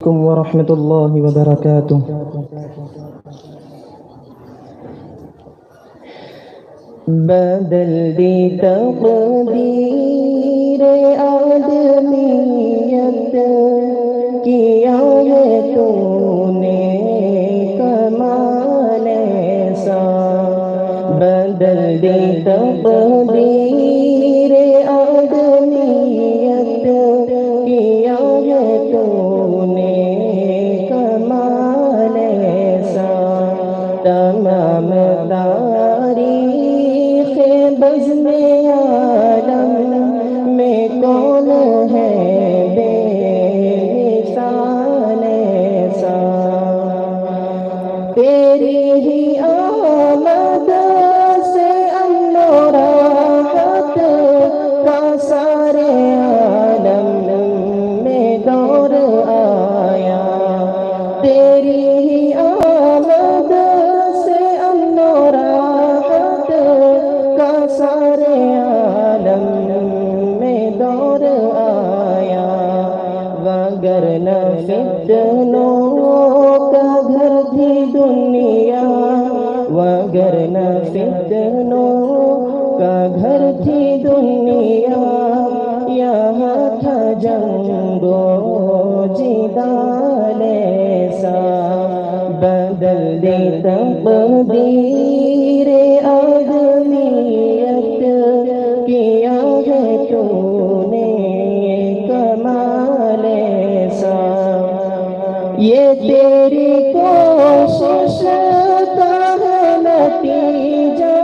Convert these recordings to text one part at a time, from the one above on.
عليكم ورحمة الله وبركاته. بدل دی تقدیر آدمیت کیا ہے تو نے کمال ایسا. بدل دی تقدیر آدمیت کیا ہے تو نے کمال ایسا. تمام تاریخ بزم عالم میں کون ہے بے مثال ایسا. تیری ہی آمد سے امن و راحت کا سارے عالم میں دور آیا. تیری ہی آمد سے امن و راحت کا سارے عالم میں دور آیا. وگرنہ فتنوں کا گھر تھی دنیا، وگرنہ فتنوں کا گھر تھی دنیا. یہاں تھا جنگ و جدال ایسا. بدل دی تقدیر آدمیت کیا ہے تو نے کمال ایسا. یہ تیری کوشش کا ہے نتیجہ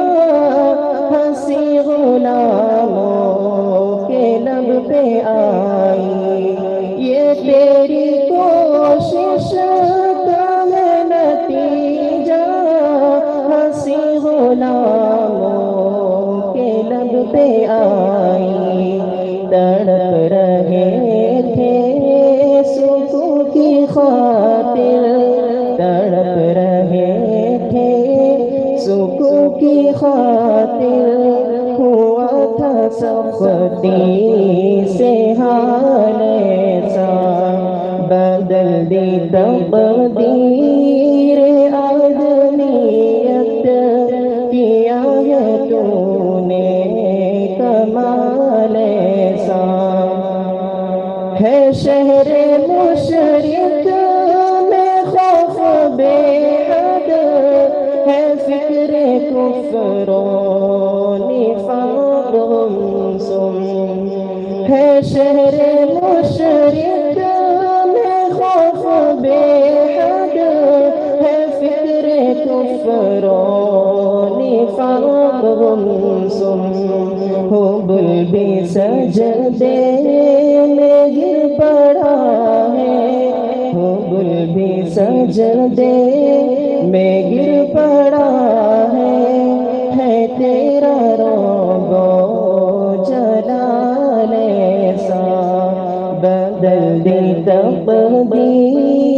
ہنسی غلاموں کے لب پہ آئی. یہ تیری کوشش کا ہے نتیجہ ہنسی غلاموں کے لب پہ آئی. تڑپ رہے تھے سکون کی خاطر، تڑپ رہے تھے سکون کی خاطر. ہوا تھا سختی سے حال ایسا. بدل دی تقدیر آدمیت کیا ہے تو نے کمال ایسا. ہے شہر مشرق میں خوف بے حد، ہے فکر کفر و نفاق گمسم. ہے شہر مشرق میں خوف بے حد، ہے فکر کفر و نفاق گمسم. ہو بلبل سجدے میں گر پڑا ہے، ہو بلبل سجدے میں گر پڑا ہے. تیرا روب و جلال ایسا. بدل دی تقدیر